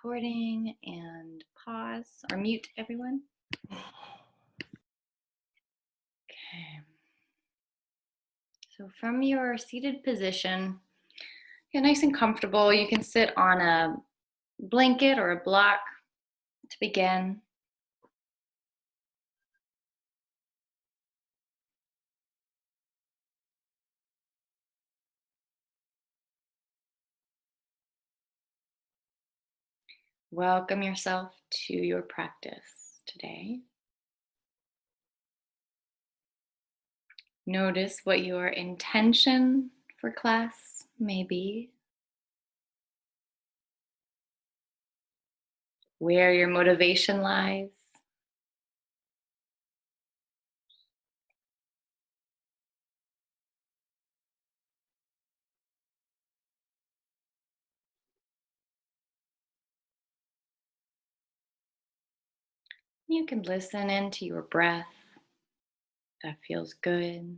recording and pause or mute everyone. Okay. So from your seated position, get nice and comfortable. You can sit on a blanket or a block to begin. Welcome yourself to your practice today. Notice what your intention for class may be, where your motivation lies. You can listen into your breath. That feels good.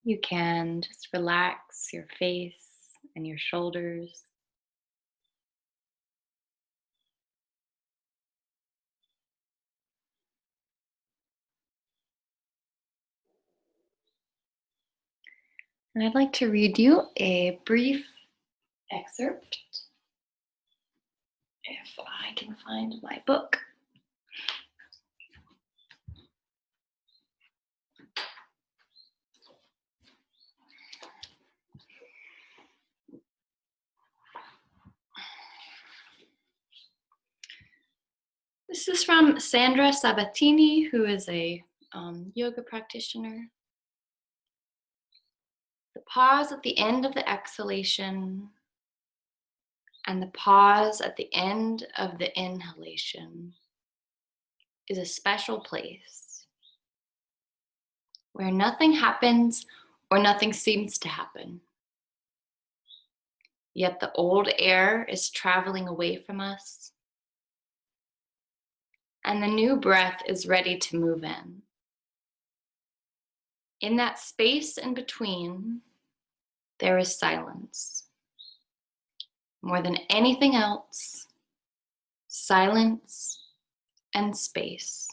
You can just relax your face and your shoulders. And I'd like to read you a brief excerpt, if I can find my book. This is from Sandra Sabatini, who is a yoga practitioner. The pause at the end of the exhalation and the pause at the end of the inhalation is a special place where nothing happens or nothing seems to happen. Yet the old air is traveling away from us, and the new breath is ready to move in. In that space in between, there is silence. More than anything else, silence and space.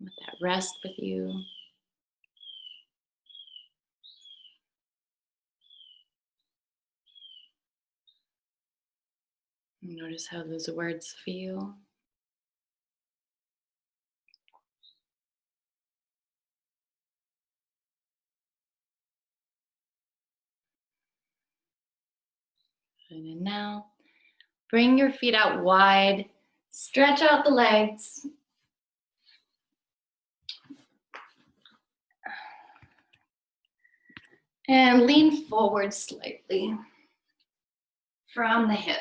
Let that rest with you. Notice how those words feel. And now, bring your feet out wide, stretch out the legs. And lean forward slightly from the hips.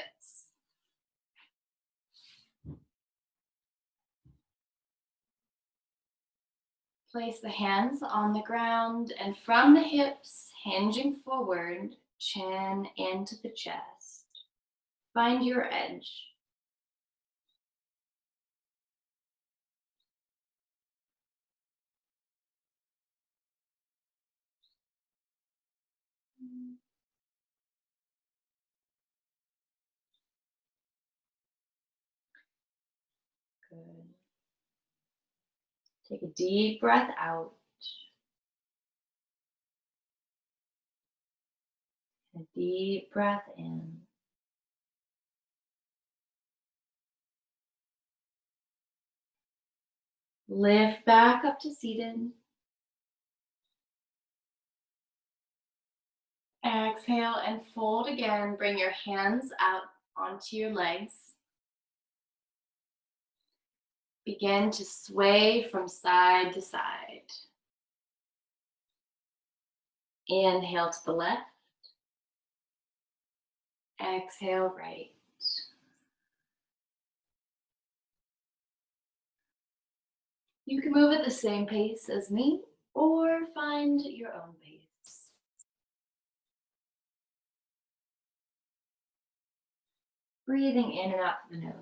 Place the hands on the ground and from the hips, hinging forward, chin into the chest. Find your edge. Good. Take a deep breath out. A deep breath in. Lift back up to seated. Exhale and fold again. Bring your hands out onto your legs. Begin to sway from side to side. Inhale to the left. Exhale right. You can move at the same pace as me or find your own pace. Breathing in and out the nose.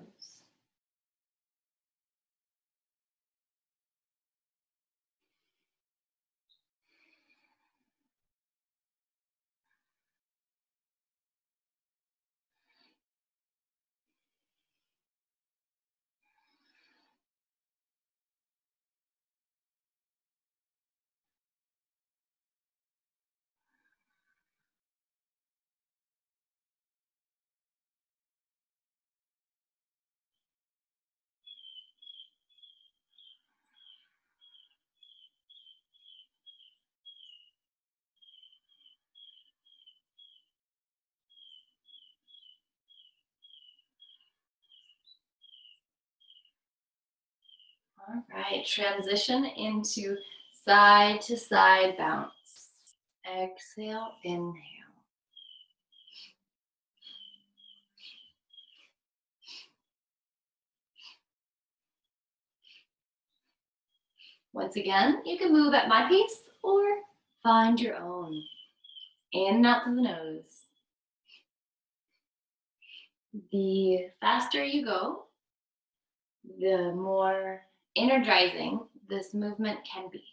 All right, transition into side to side bounce. Exhale, inhale. Once again, you can move at my pace or find your own. In and out through the nose. The faster you go, the more energizing this movement can be.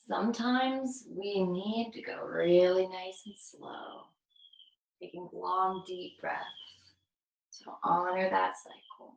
Sometimes we need to go really nice and slow, taking long, deep breaths. So honor that cycle.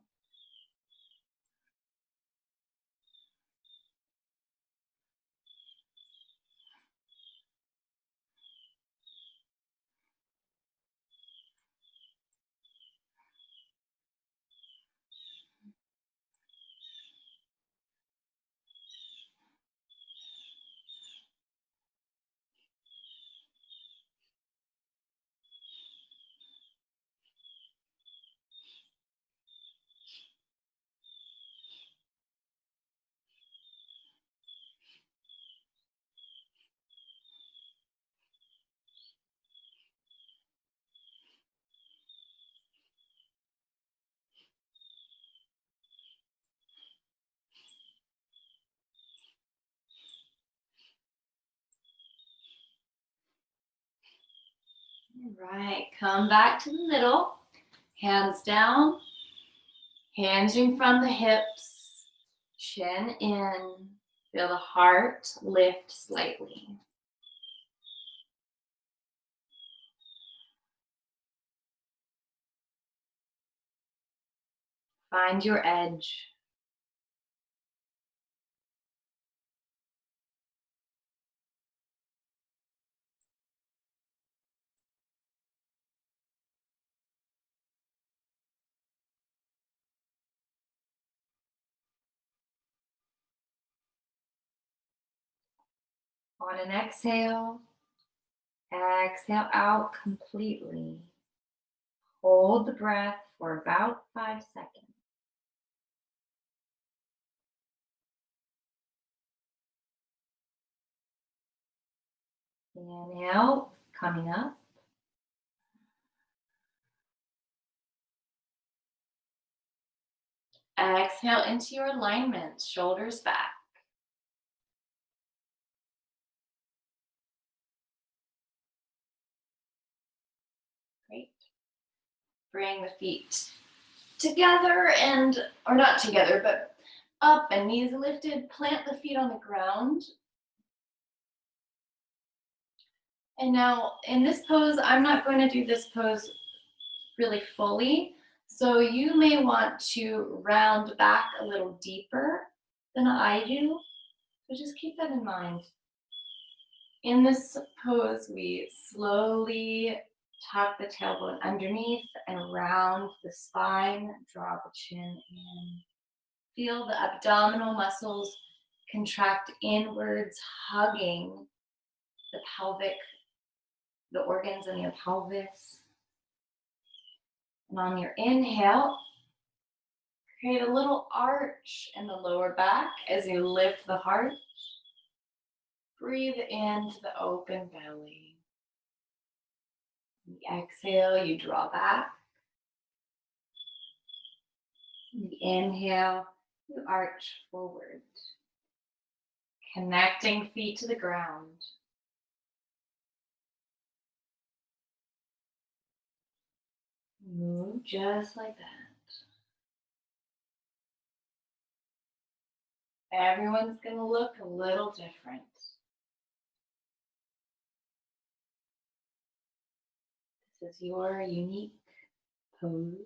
All right, come back to the middle. Hands down, hands in front of the hips, chin in. Feel the heart lift slightly. Find your edge. On an exhale, exhale out completely. Hold the breath for about 5 seconds. Inhale, coming up. Exhale into your alignment, shoulders back. Great. Bring the feet together or not together, but up and knees lifted. Plant the feet on the ground. And now in this pose, I'm not going to do this pose really fully. So you may want to round back a little deeper than I do. So just keep that in mind. In this pose, we slowly tuck the tailbone underneath and round the spine, draw the chin in. Feel the abdominal muscles contract inwards, hugging the pelvic, the organs in your pelvis. And on your inhale, create a little arch in the lower back as you lift the heart. Breathe into the open belly. The exhale, you draw back. The inhale, you arch forward. Connecting feet to the ground. Move just like that. Everyone's going to look a little different. This is your unique pose.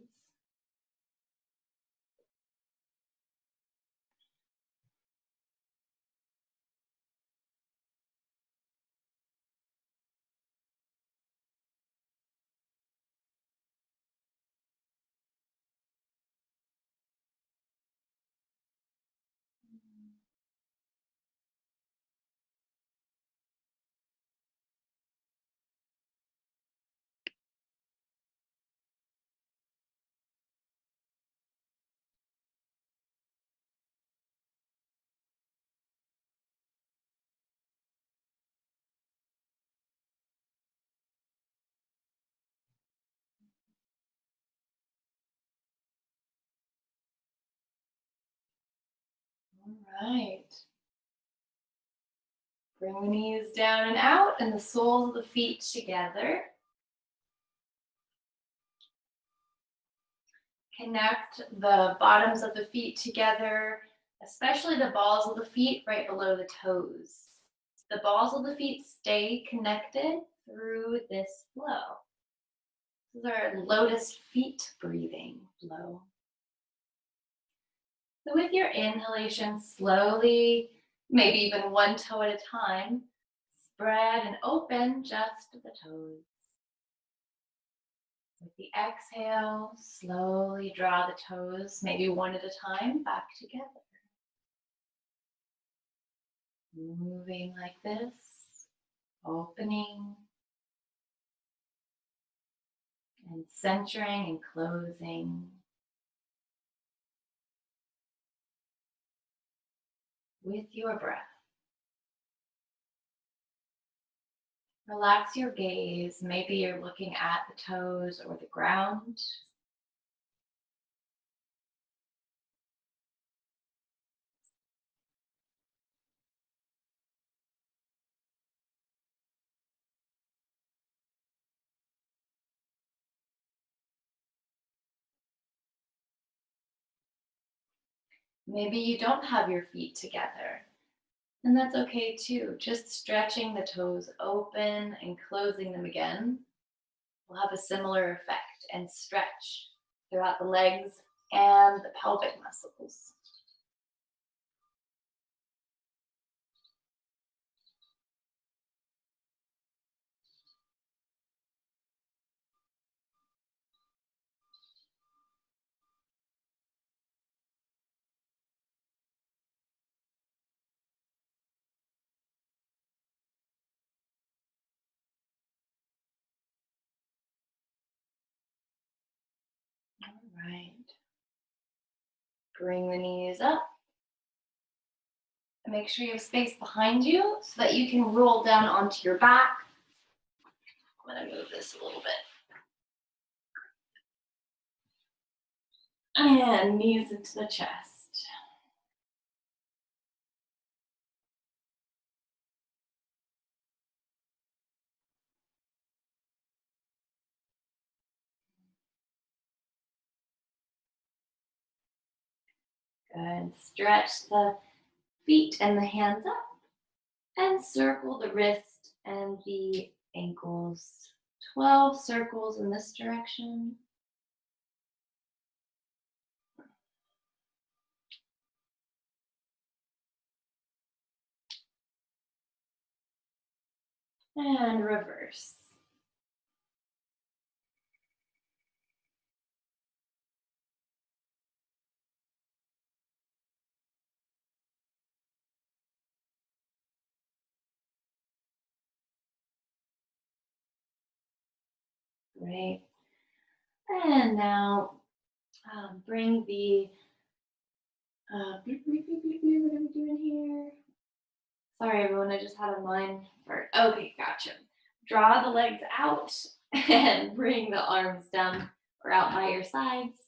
All right. Bring the knees down and out and the soles of the feet together. Connect the bottoms of the feet together, especially the balls of the feet right below the toes. The balls of the feet stay connected through this flow. This is our lotus feet breathing flow. So with your inhalation, slowly, maybe even one toe at a time, spread and open just the toes. With the exhale, slowly draw the toes, maybe one at a time, back together. Moving like this, opening and centering and closing with your breath. Relax your gaze. Maybe you're looking at the toes or the ground. Maybe you don't have your feet together, and that's okay too. Just stretching the toes open and closing them again will have a similar effect and stretch throughout the legs and the pelvic muscles. All right. Bring the knees up. And make sure you have space behind you so that you can roll down onto your back. I'm going to move this a little bit. And knees into the chest. Good. Stretch the feet and the hands up. And circle the wrist and the ankles. 12 circles in this direction. And reverse. Great. And now bring the, what are we doing here? Sorry, everyone, I just had a mind fart. Okay, gotcha. Draw the legs out and bring the arms down or out by your sides.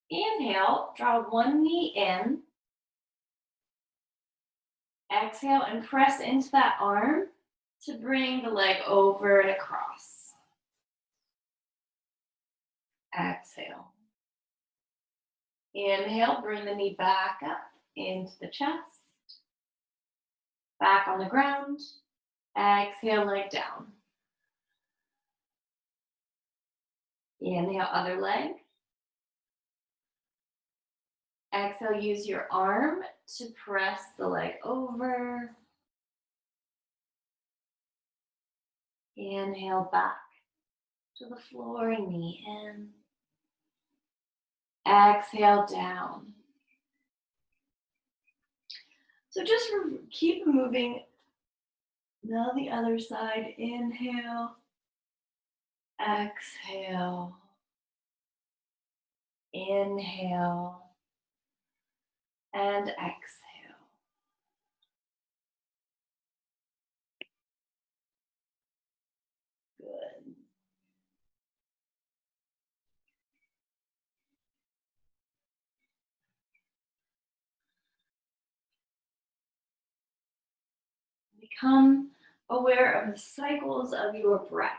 Inhale, draw one knee in. Exhale and press into that arm to bring the leg over and across. Exhale. Inhale, bring the knee back up into the chest. Back on the ground. Exhale, leg down. Inhale, other leg. Exhale, use your arm to press the leg over. Inhale, back to the floor, knee in. Exhale, down. So just keep moving. Now the other side. Inhale. Exhale. Inhale. And exhale. Good. Become aware of the cycles of your breath.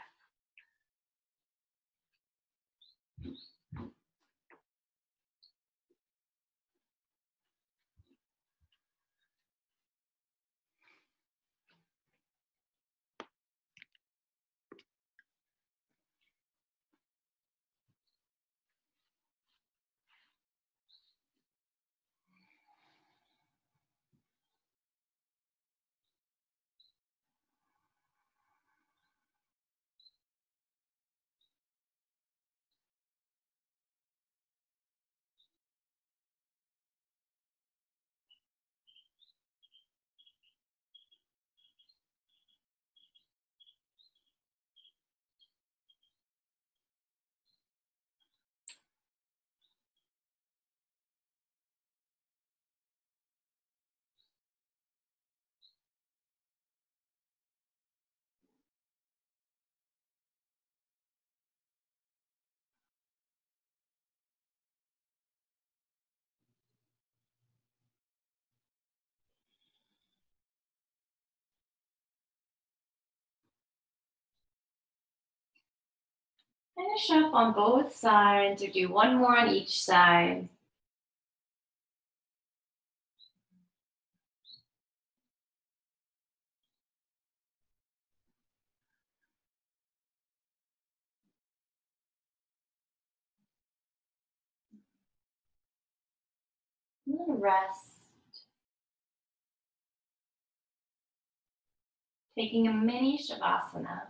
Finish up on both sides, or do one more on each side. I'm going to rest, taking a mini shavasana.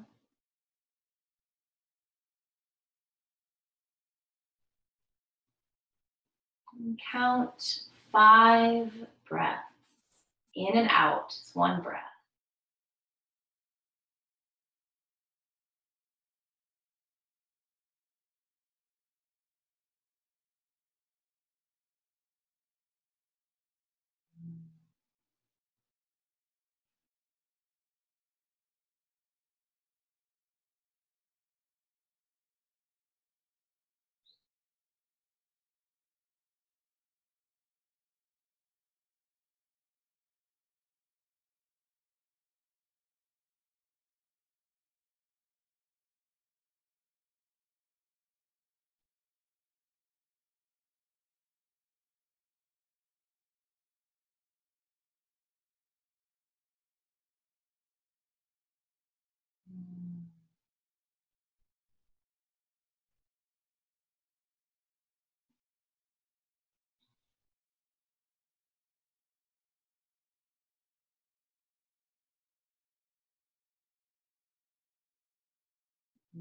And count 5 breaths. In and out, it's one breath.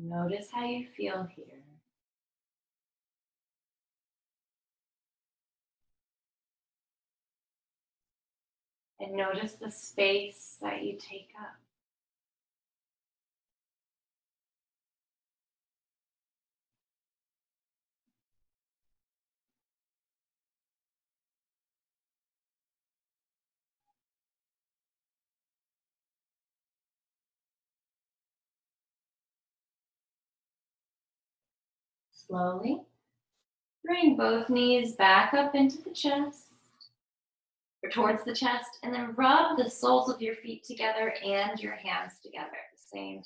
Notice how you feel here. And notice the space that you take up. Slowly bring both knees back up into the chest, or towards the chest, and then rub the soles of your feet together and your hands together at the same time.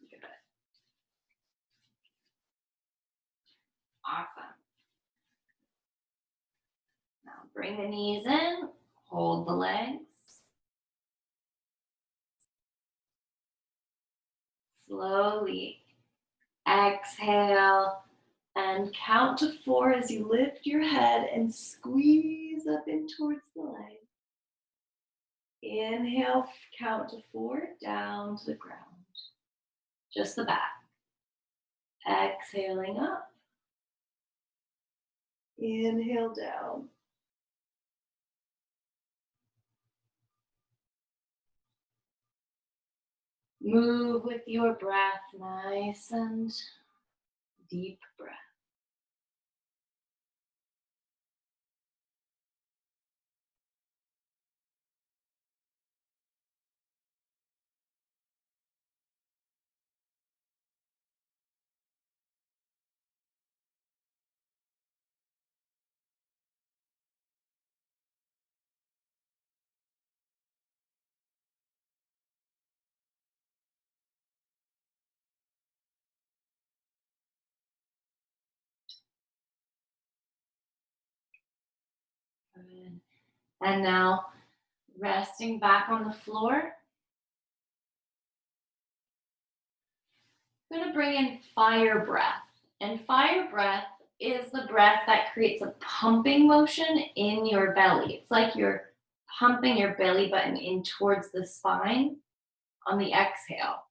Good. Awesome. Now bring the knees in, hold the legs. Slowly exhale and count to 4 as you lift your head and squeeze up in towards the legs. Inhale, count to 4, down to the ground. Just the back. Exhaling up. Inhale down. Move with your breath, nice and deep breath. Good. And now resting back on the floor. I'm going to bring in fire breath. And fire breath is the breath that creates a pumping motion in your belly. It's like you're pumping your belly button in towards the spine on the exhale.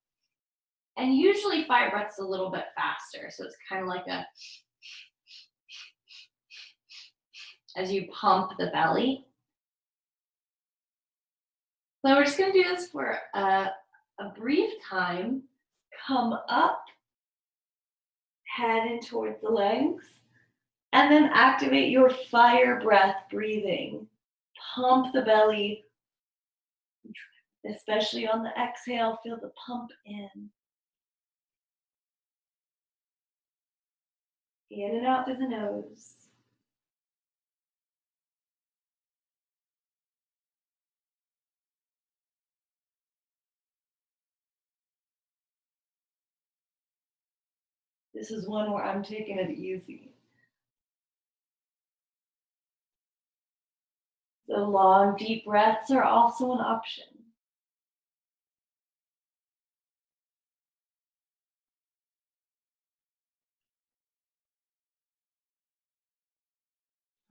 And usually fire breath's a little bit faster. So it's kind of like a, as you pump the belly. So we're just going to do this for a brief time. Come up, head in towards the legs, and then activate your fire breath breathing. Pump the belly, especially on the exhale. Feel the pump in and out through the nose. This is one where I'm taking it easy. So long, deep breaths are also an option.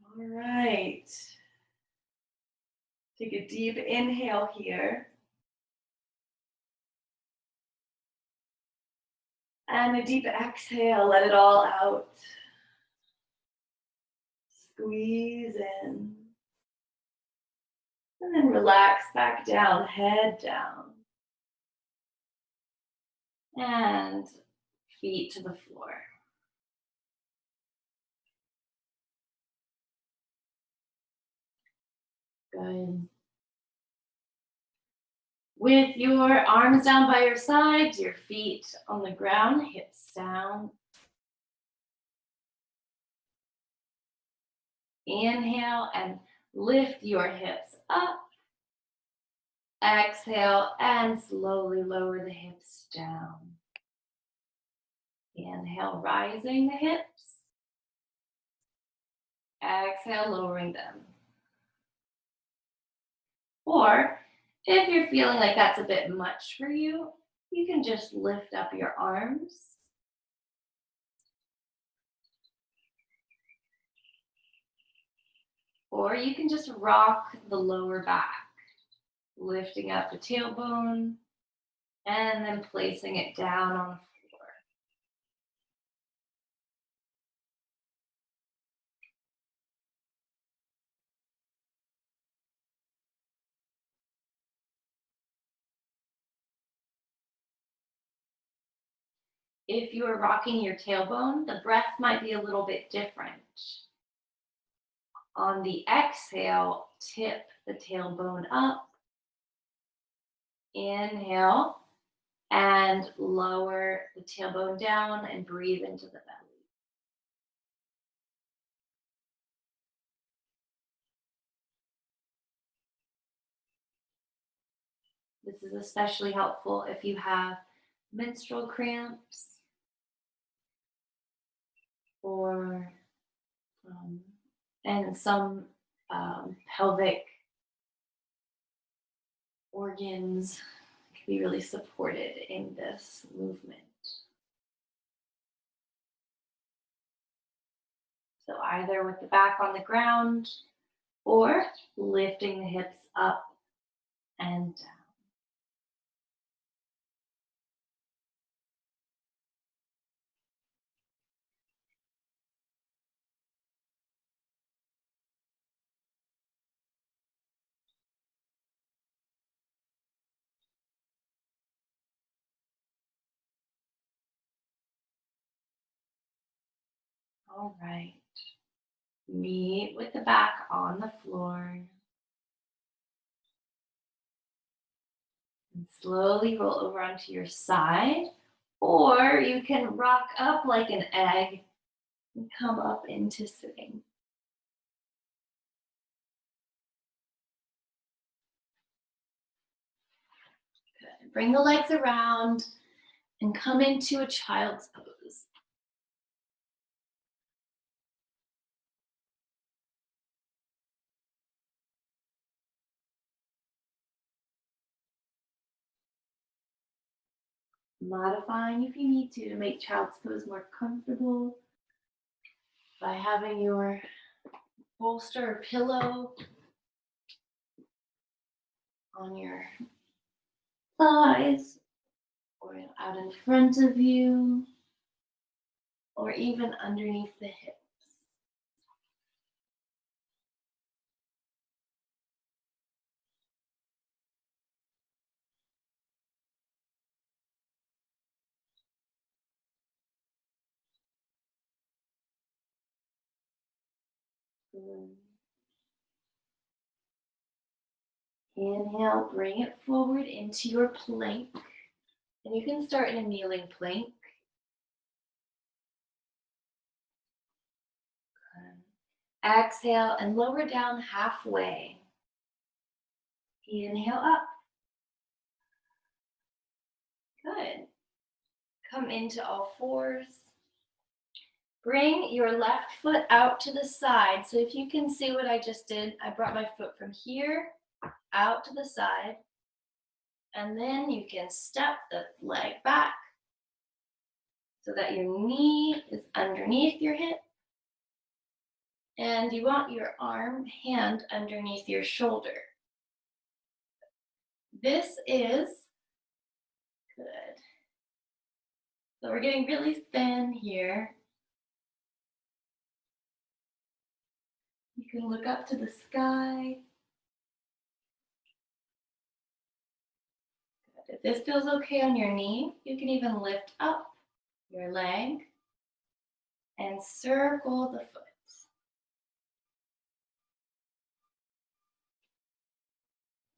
All right. Take a deep inhale here. And a deep exhale, let it all out. Squeeze in. And then relax back down, head down. And feet to the floor. Good. With your arms down by your sides, your feet on the ground, hips down. Inhale and lift your hips up. Exhale and slowly lower the hips down. Inhale, rising the hips. Exhale, lowering them. Or if you're feeling like that's a bit much for you, you can just lift up your arms. Or you can just rock the lower back, lifting up the tailbone and then placing it down on the floor. If you are rocking your tailbone, the breath might be a little bit different. On the exhale, tip the tailbone up. Inhale and lower the tailbone down and breathe into the belly. This is especially helpful if you have menstrual cramps or and some pelvic organs can be really supported in this movement. So either with the back on the ground or lifting the hips up and down. All right. Meet with the back on the floor. And slowly roll over onto your side. Or you can rock up like an egg and come up into sitting. Good. Bring the legs around and come into a child's pose. Modifying if you need to make child's pose more comfortable by having your bolster or pillow on your thighs or out in front of you or even underneath the hips. Inhale, bring it forward into your plank. And you can start in a kneeling plank. Exhale and lower down halfway. Inhale up. Good. Come into all fours. Bring your left foot out to the side. So if you can see what I just did, I brought my foot from here out to the side. And then you can step the leg back so that your knee is underneath your hip. And you want your hand underneath your shoulder. This is good. So we're getting really thin here. You can look up to the sky. If this feels okay on your knee, you can even lift up your leg and circle the foot.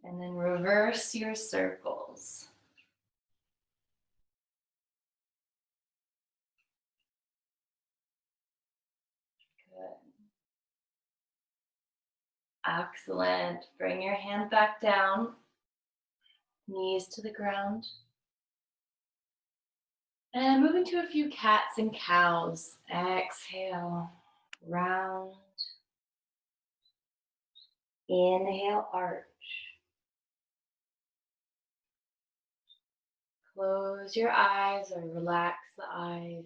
And then reverse your circles. Good. Excellent. Bring your hand back down, knees to the ground. And move into a few cats and cows. Exhale, round. Inhale, arch. Close your eyes or relax the eyes.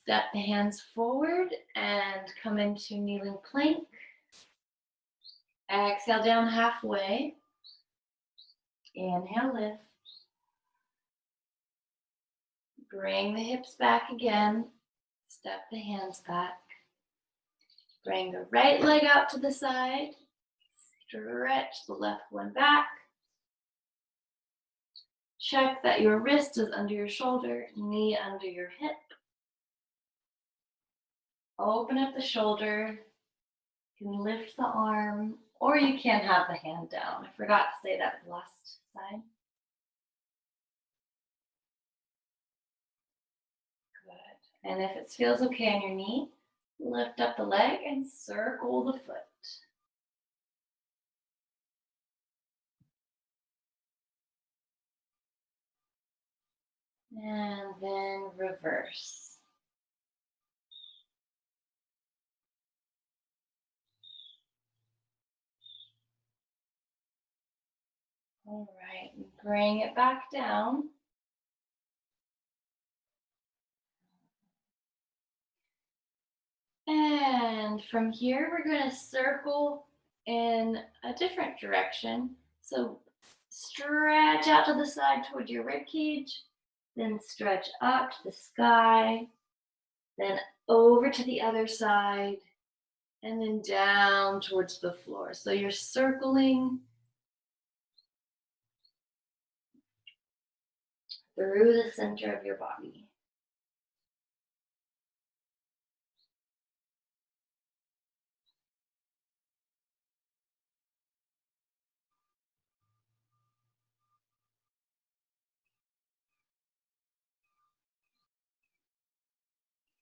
Step the hands forward and come into kneeling plank. Exhale down halfway. Inhale, lift. Bring the hips back again. Step the hands back. Bring the right leg out to the side. Stretch the left one back. Check that your wrist is under your shoulder, knee under your hip. Open up the shoulder. You can lift the arm, or you can have the hand down. I forgot to say that with the last side. Good. And if it feels okay on your knee, lift up the leg and circle the foot. And then reverse. All right, bring it back down. And from here, we're going to circle in a different direction. So stretch out to the side toward your rib cage, then stretch up to the sky, then over to the other side, and then down towards the floor. So you're circling through the center of your body.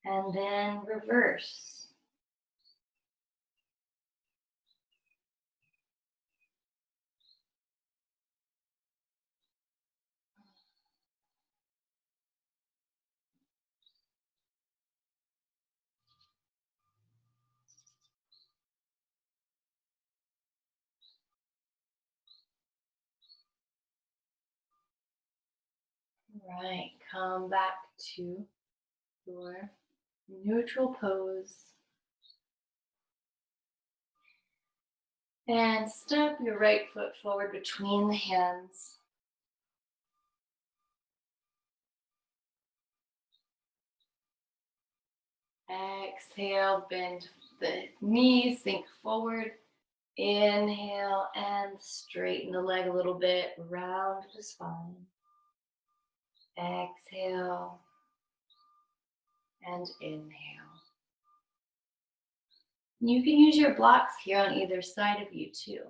And then reverse. Right, come back to your neutral pose. And step your right foot forward between the hands. Exhale, bend the knees, sink forward. Inhale and straighten the leg a little bit, round the spine. Exhale and inhale. You can use your blocks here on either side of you too,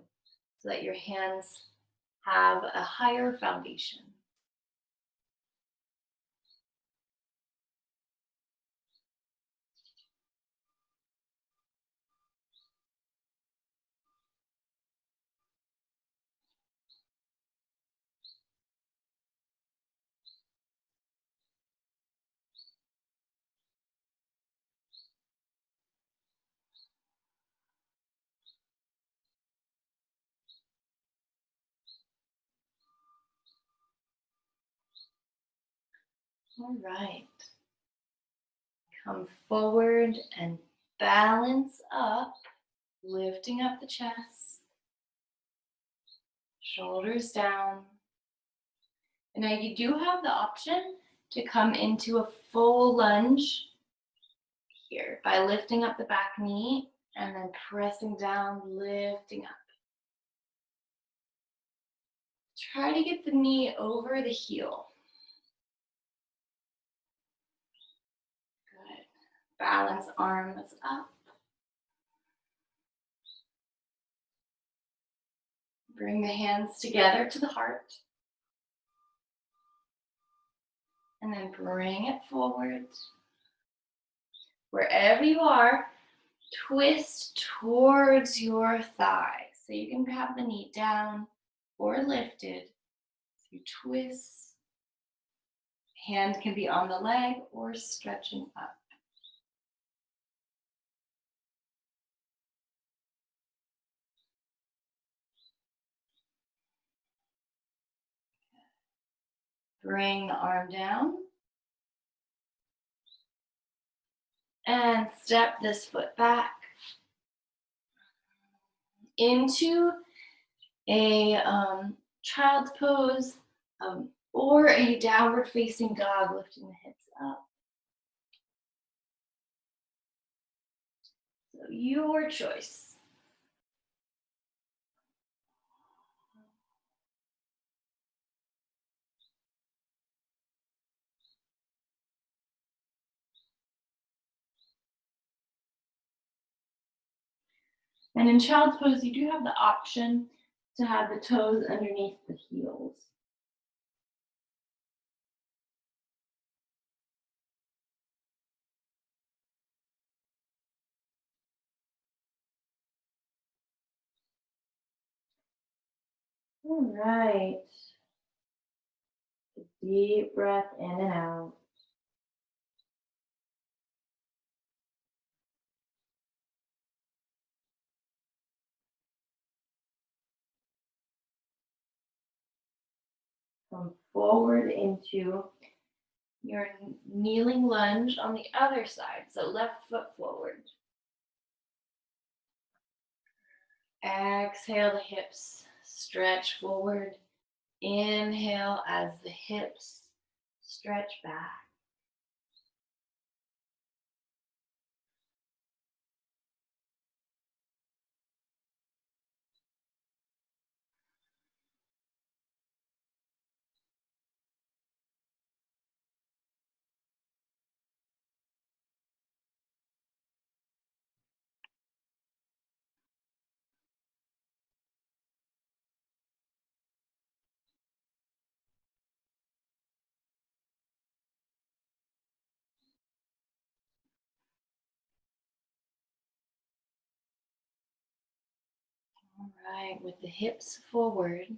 so that your hands have a higher foundation. All right. Come forward and balance up, lifting up the chest, shoulders down. And now you do have the option to come into a full lunge here by lifting up the back knee and then pressing down, lifting up. Try to get the knee over the heel. Good. Balance arms up. Bring the hands together to the heart. And then bring it forward. Wherever you are, twist towards your thigh. So you can have the knee down or lifted. So you twist. Hand can be on the leg or stretching up. Bring the arm down. And step this foot back into a child's pose or a downward facing dog, lifting the hips up. So your choice. And in child's pose, you do have the option to have the toes underneath the heels. All right. Deep breath in and out. Come forward into your kneeling lunge on the other side. So left foot forward. Exhale, the hips stretch forward. Inhale as the hips stretch back. All right, with the hips forward,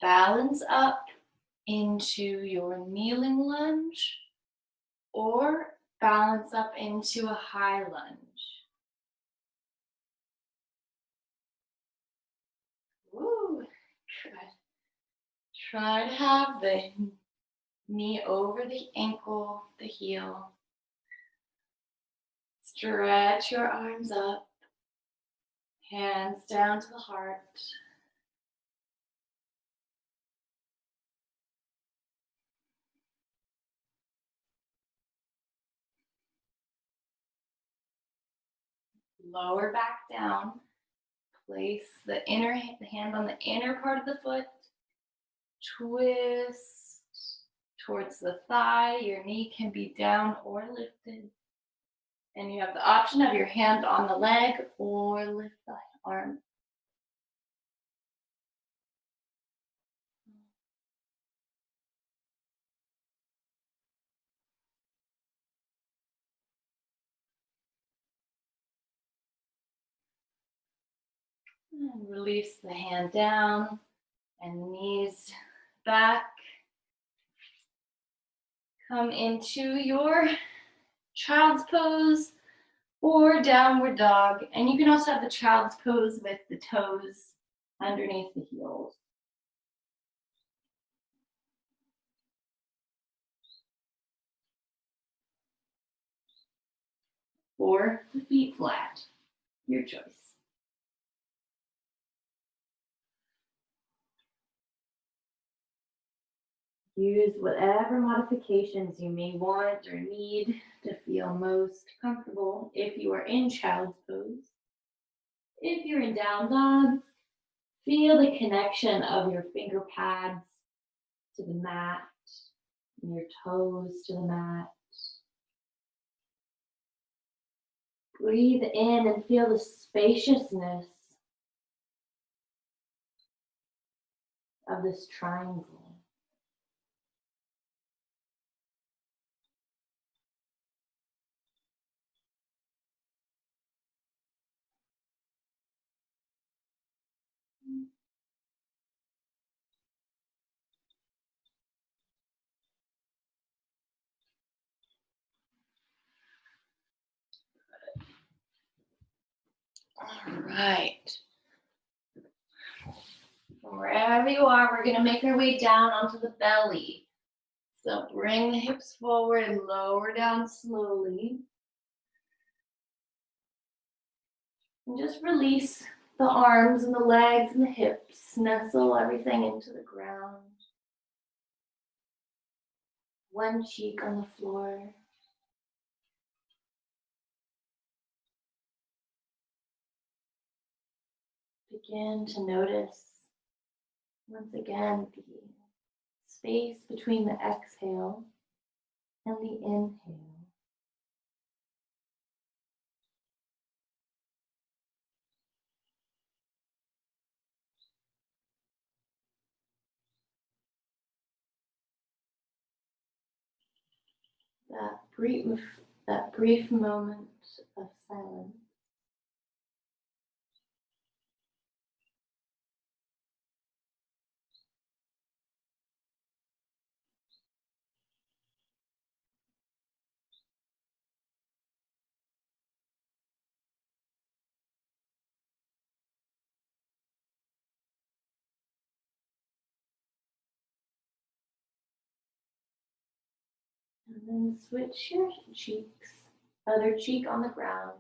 balance up into your kneeling lunge or balance up into a high lunge. Woo. Try to have the knee over the ankle, the heel. Stretch your arms up, hands down to the heart. Lower back down. Place the hand on the inner part of the foot. Twist towards the thigh. Your knee can be down or lifted. And you have the option of your hand on the leg or lift the arm. And release the hand down and knees back. Come into your child's pose or downward dog. And you can also have the child's pose with the toes underneath the heels. Or the feet flat, your choice. Use whatever modifications you may want or need to feel most comfortable if you are in child's pose. If you're in down dog, feel the connection of your finger pads to the mat and your toes to the mat. Breathe in and feel the spaciousness of this triangle. All right. Wherever you are, we're going to make our way down onto the belly. So bring the hips forward and lower down slowly. And just release the arms and the legs and the hips. Nestle everything into the ground. One cheek on the floor. Begin to notice, once again, the space between the exhale and the inhale. That brief moment of silence. And then switch your cheeks, other cheek on the ground.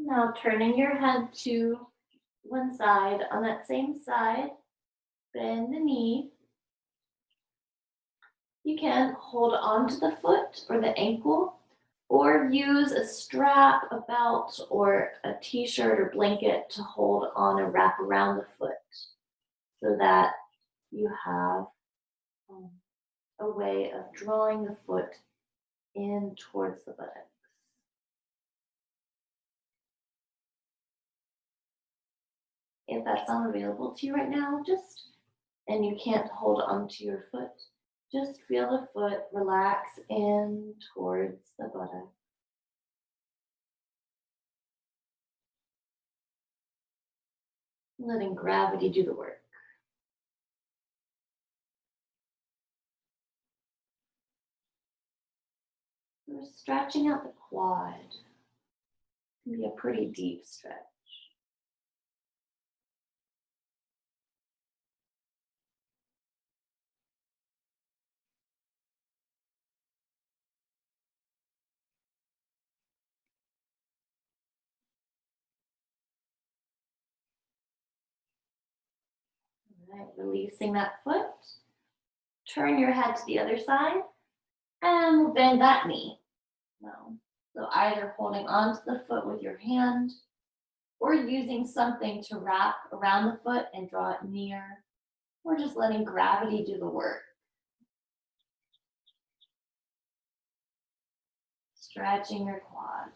Now turning your head to one side. On that same side, bend the knee. You can hold on to the foot or the ankle, or use a strap, a belt, or a t-shirt or blanket to hold on and wrap around the foot so that you have um, a way of drawing the foot in towards the buttocks. If that's not available to you right now, and you can't hold onto your foot, just feel the foot relax in towards the buttock. Letting gravity do the work. We're stretching out the quad. It can be a pretty deep stretch. All right, releasing that foot. Turn your head to the other side and we'll bend that knee. Now, so either holding onto the foot with your hand or using something to wrap around the foot and draw it near, or just letting gravity do the work. Stretching your quad.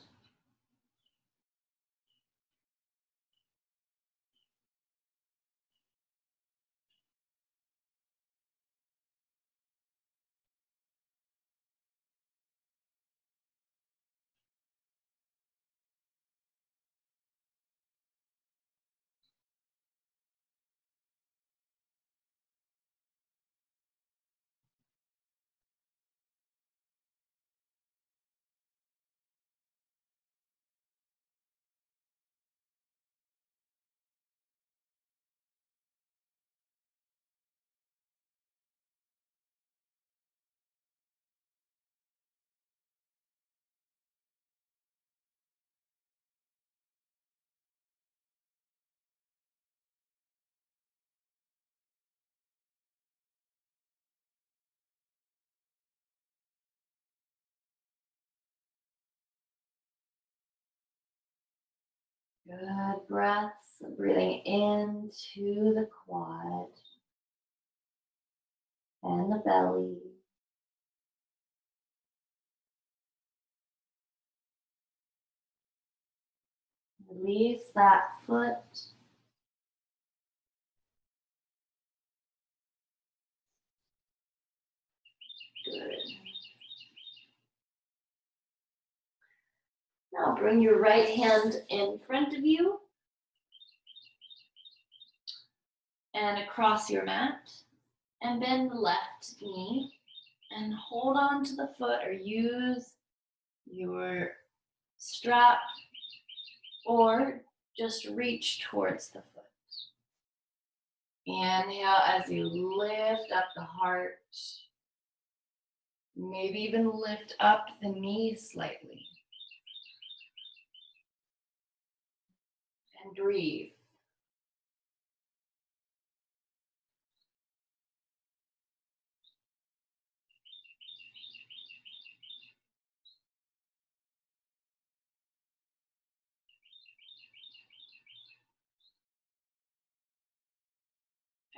Good breaths, breathing into the quad and the belly. Release that foot. Good. Now bring your right hand in front of you and across your mat, and bend the left knee and hold on to the foot or use your strap or just reach towards the foot. Inhale as you lift up the heart, maybe even lift up the knees slightly. And breathe.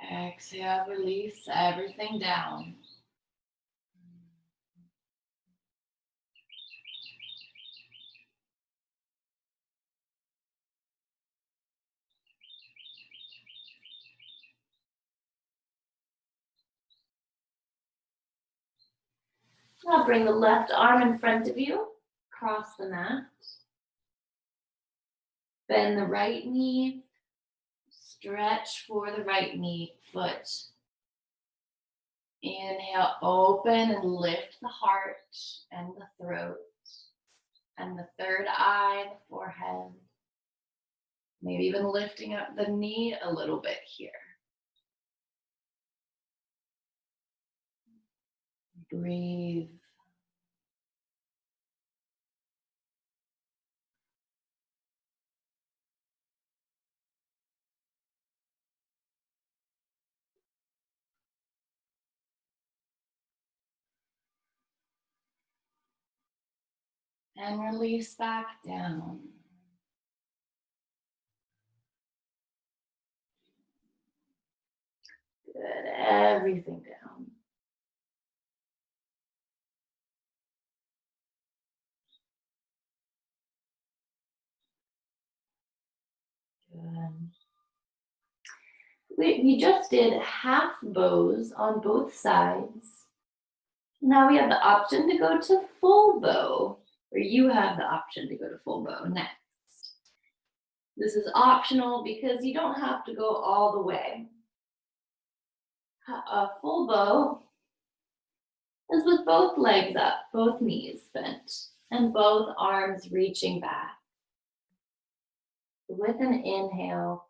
Exhale, release everything down. Now bring the left arm in front of you, cross the mat. Bend the right knee, stretch for the right knee, foot. Inhale, open and lift the heart and the throat and the third eye, the forehead. Maybe even lifting up the knee a little bit here. Breathe. And release back down. Good, everything down. Good. We just did half bows on both sides. Now we have the option to go to full bow, or you have the option to go to full bow next. This is optional because you don't have to go all the way. A full bow is with both legs up, both knees bent, and both arms reaching back. With an inhale,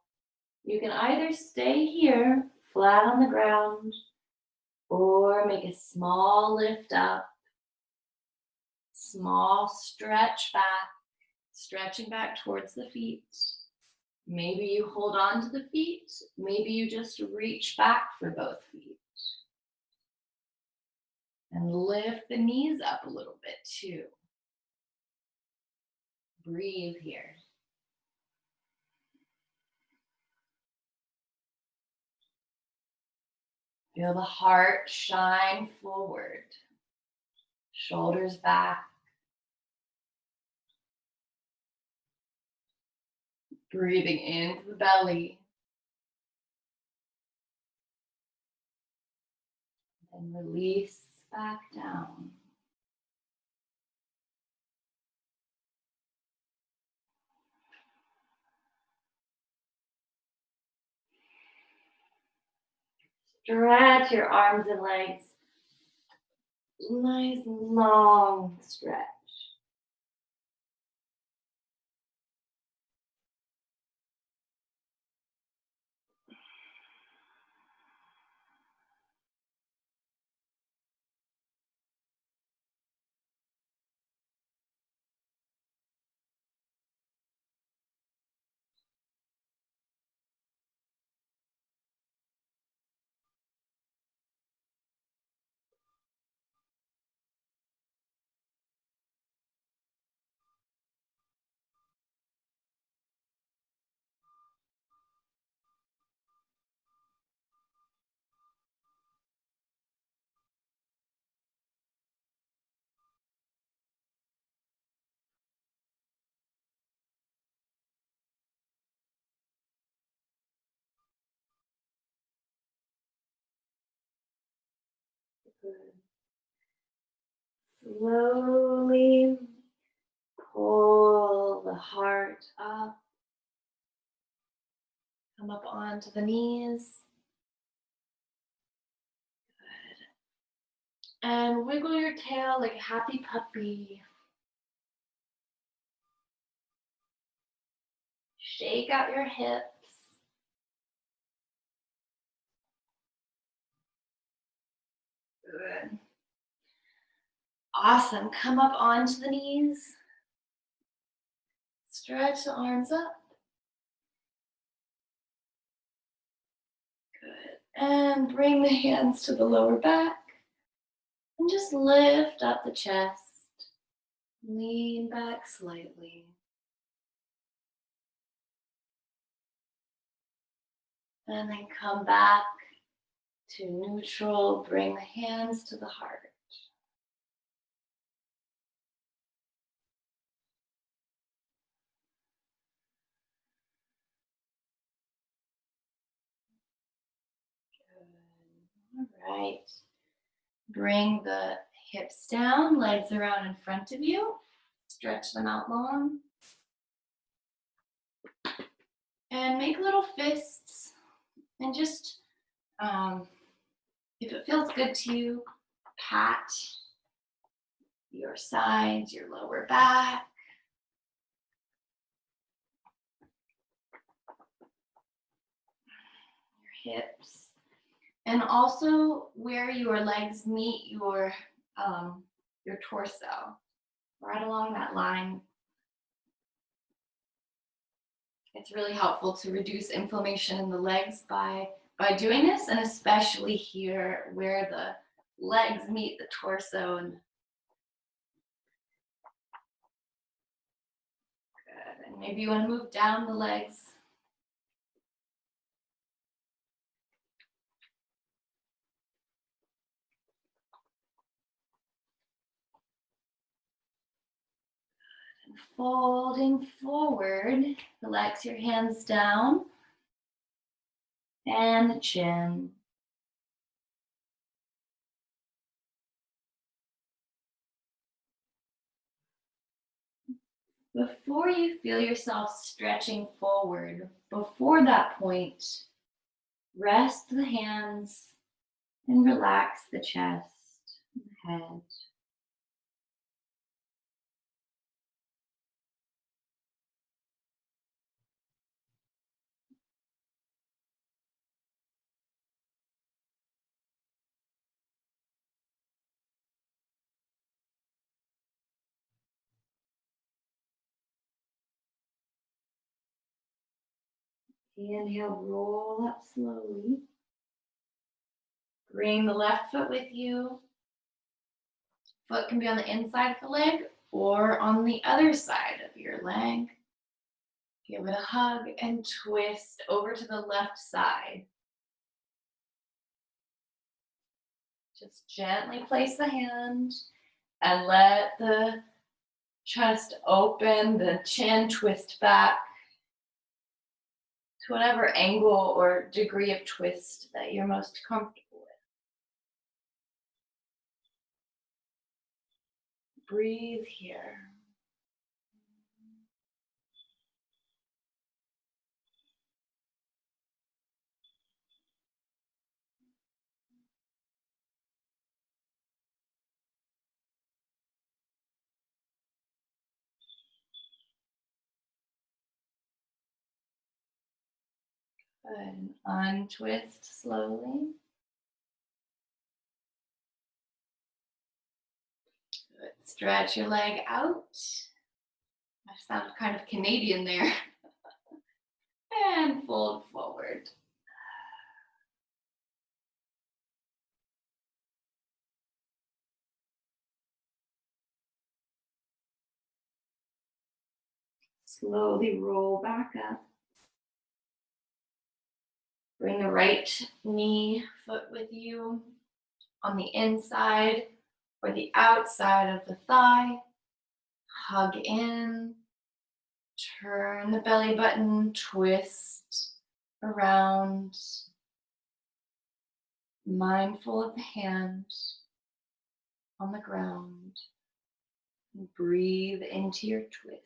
you can either stay here, flat on the ground, or make a small lift up, small stretch back, stretching back towards the feet. Maybe you hold on to the feet. Maybe you just reach back for both feet. And lift the knees up a little bit too. Breathe here. Feel the heart shine forward. Shoulders back. Breathing into the belly. And release back down. Stretch your arms and legs. Nice long stretch. Good. Slowly pull the heart up. Come up onto the knees. Good. And wiggle your tail like a happy puppy. Shake out your hips. Good. Awesome. Come up onto the knees. Stretch the arms up. Good. And bring the hands to the lower back. And just lift up the chest. Lean back slightly. And then come back to neutral. Bring the hands to the heart. Good. All right. Bring the hips down, legs around in front of you. Stretch them out long. And make little fists. And just, if it feels good to you, pat your sides, your lower back. Your hips. And also where your legs meet your torso, right along that line. It's really helpful to reduce inflammation in the legs by doing this, and especially here where the legs meet the torso. And Maybe you want to move down the legs. And folding forward, relax your hands down and the chin. Before you feel yourself stretching forward, before that point, rest the hands and relax the chest and the head. Inhale, roll up slowly. Bring the left foot with you. Foot can be on the inside of the leg or on the other side of your leg. Give it a hug and twist over to the left side. Just gently place the hand and let the chest open, the chin twist back to whatever angle or degree of twist that you're most comfortable with. Breathe here. Good. Untwist slowly. Good. Stretch your leg out. I sound kind of Canadian there. And fold forward. Slowly roll back up. Bring the right knee, foot with you on the inside or the outside of the thigh. Hug in. Turn the belly button, twist around. Mindful of the hand on the ground. Breathe into your twist.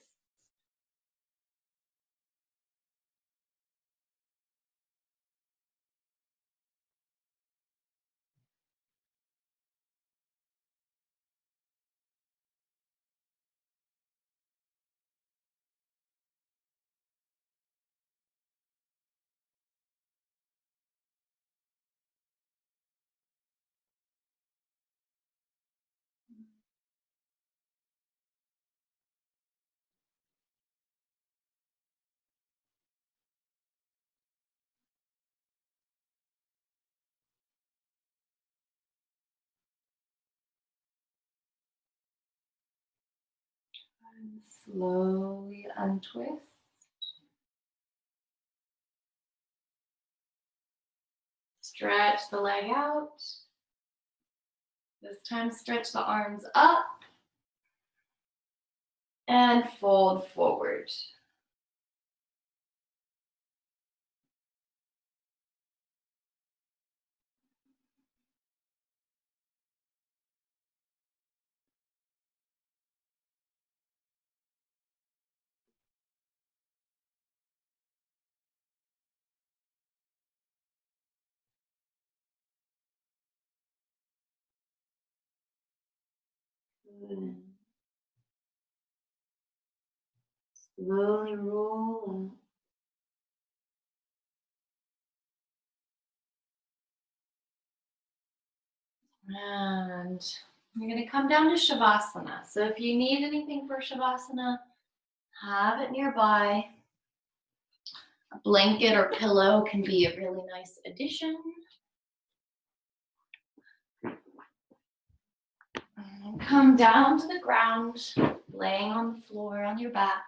And slowly untwist. Stretch the leg out. This time stretch the arms up and fold forward. Good. Slowly roll up. And you're going to come down to Shavasana. So if you need anything for Shavasana, have it nearby. A blanket or pillow can be a really nice addition. And come down to the ground, laying on the floor on your back.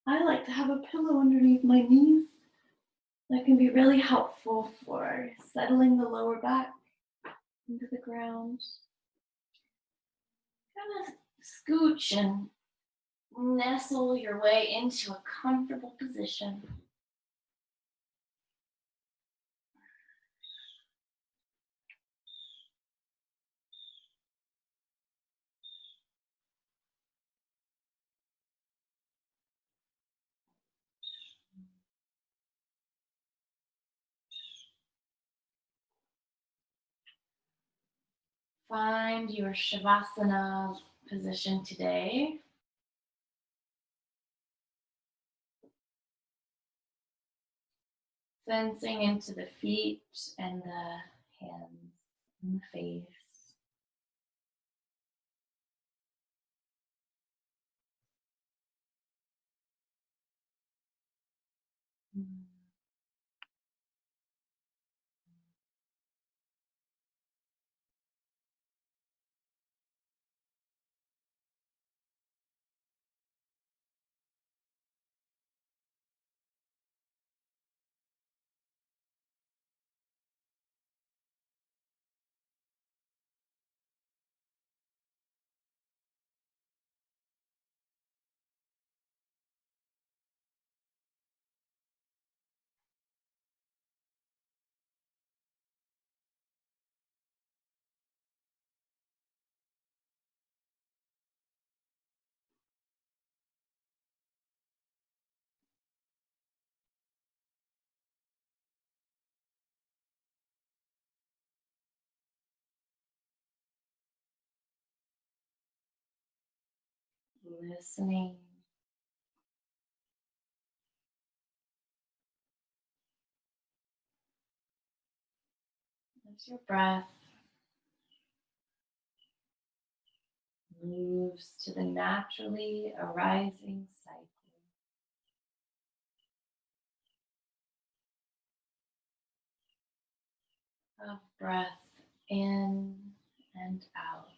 I like to have a pillow underneath my knees. That can be really helpful for settling the lower back into the ground. Kind of scooch and nestle your way into a comfortable position. Find your Shavasana position today. Sensing into the feet and the hands and the face. Listening as your breath moves to the naturally arising cycle of breath in and out.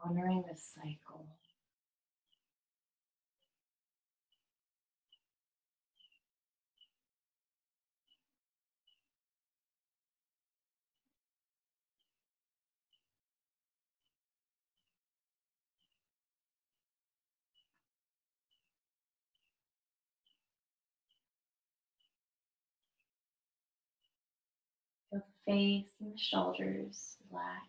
Honoring the cycle. Feel the face and the shoulders relax.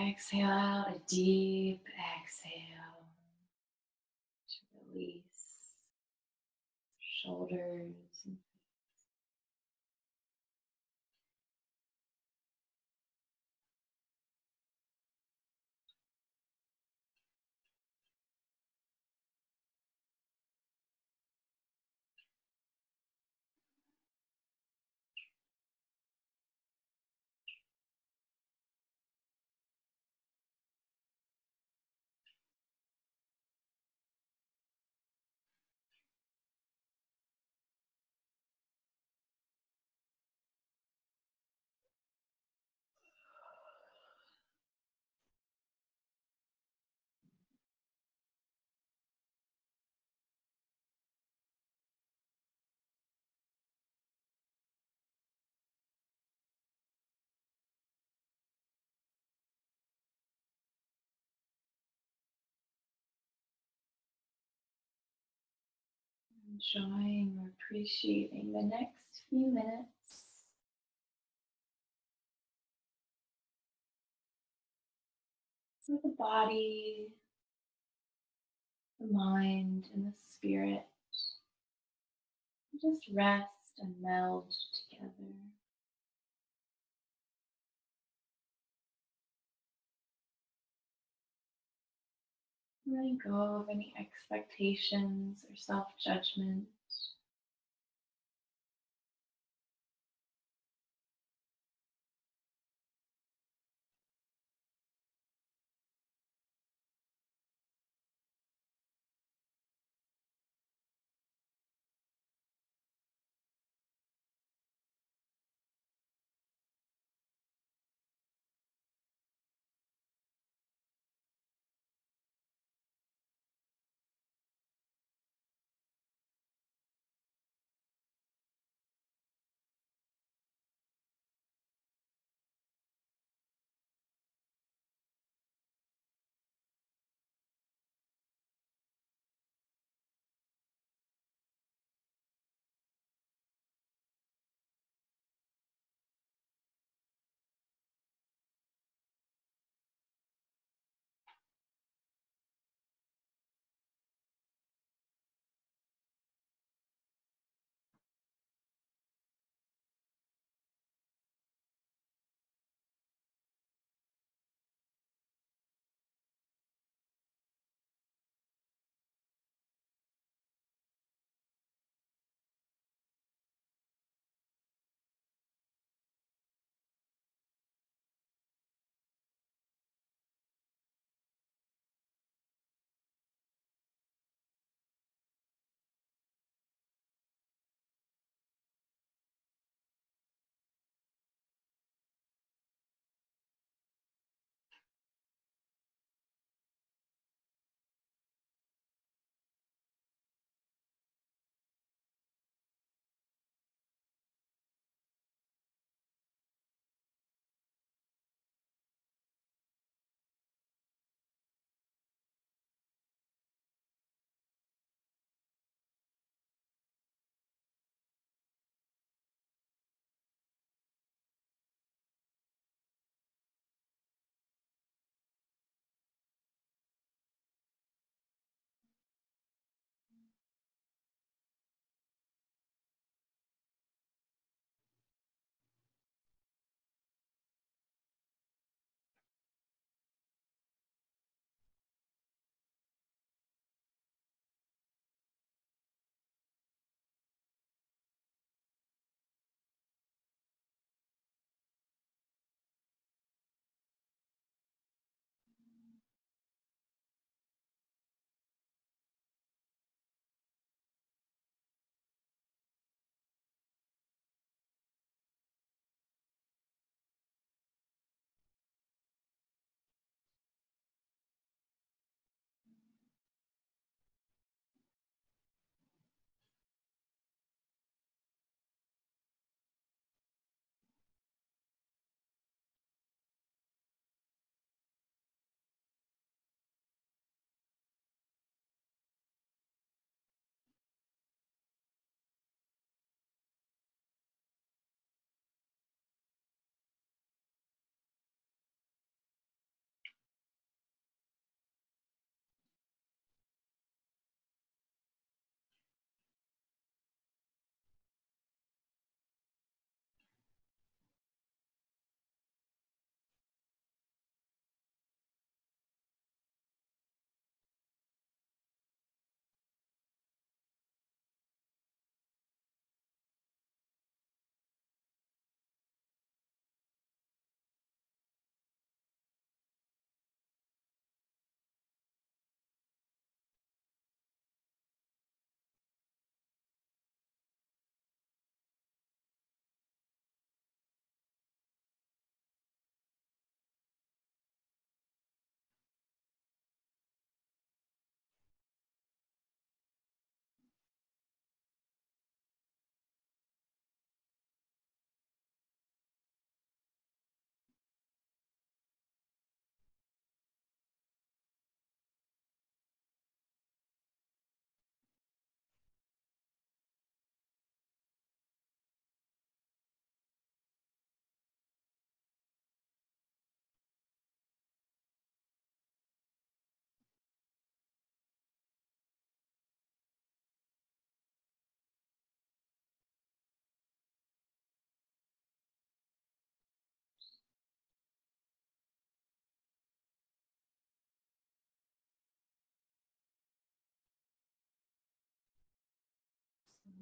Exhale out a deep exhale to release shoulders. Enjoying or appreciating the next few minutes with the body, the mind, and the spirit. Just rest and meld together. Letting go of any expectations or self judgment.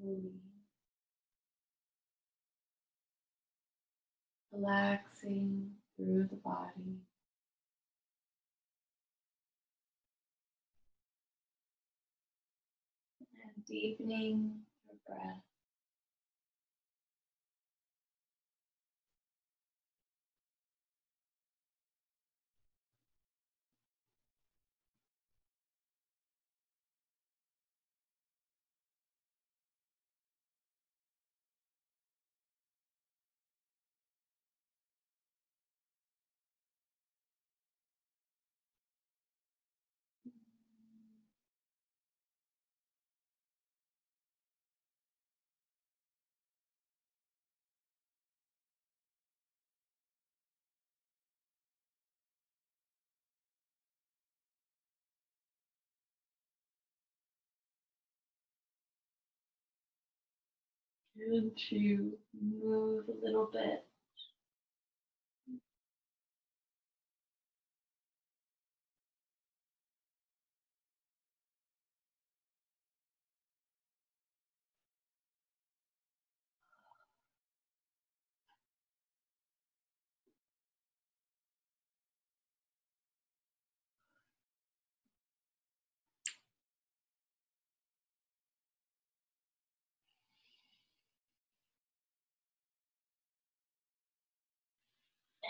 slowly relaxing through the body and deepening your breath. Good to move a little bit.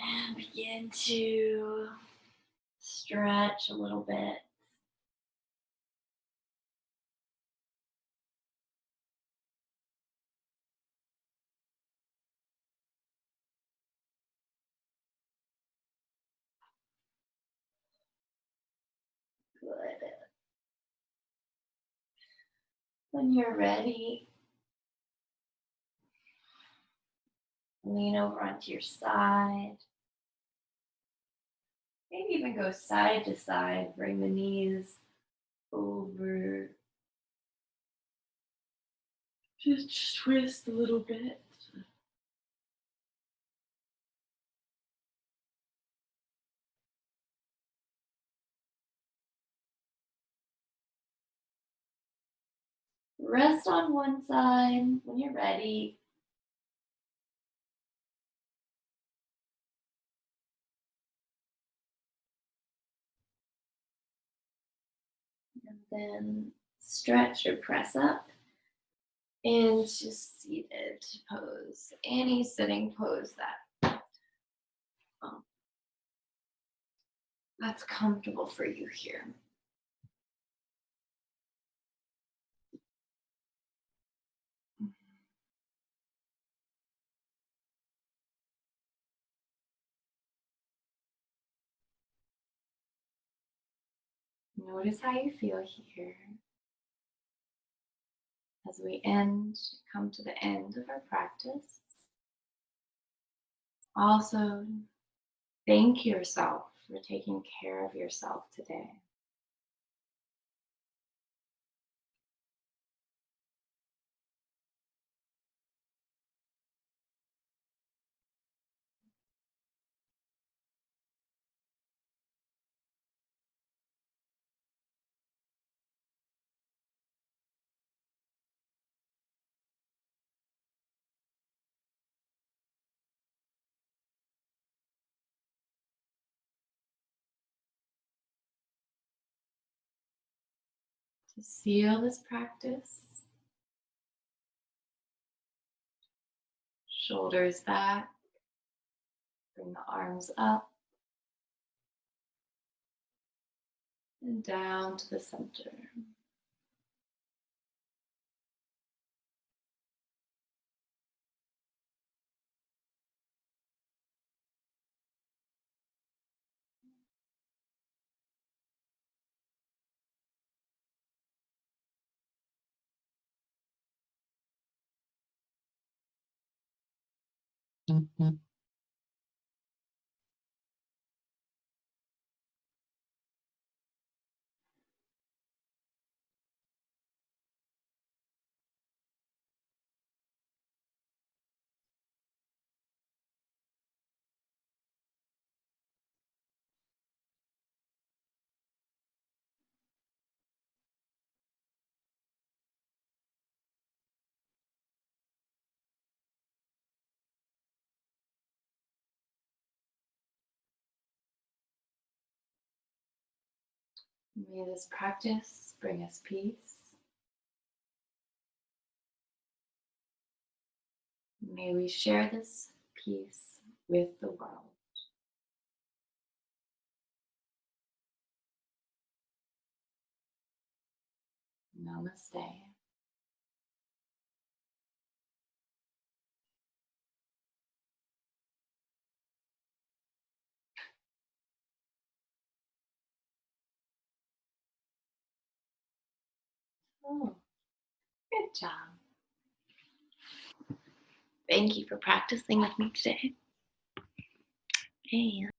And begin to stretch a little bit. Good. When you're ready, lean over onto your side. Maybe even go side to side. Bring the knees over. Just twist a little bit. Rest on one side when you're ready. And then stretch or press up into seated pose. Any sitting pose um, that's comfortable for you here. Notice how you feel here. As we come to the end of our practice, also thank yourself for taking care of yourself today. To seal this practice, shoulders back, bring the arms up and down to the center. May this practice bring us peace. May we share this peace with the world. Namaste. Oh, good job. Thank you for practicing with me today. And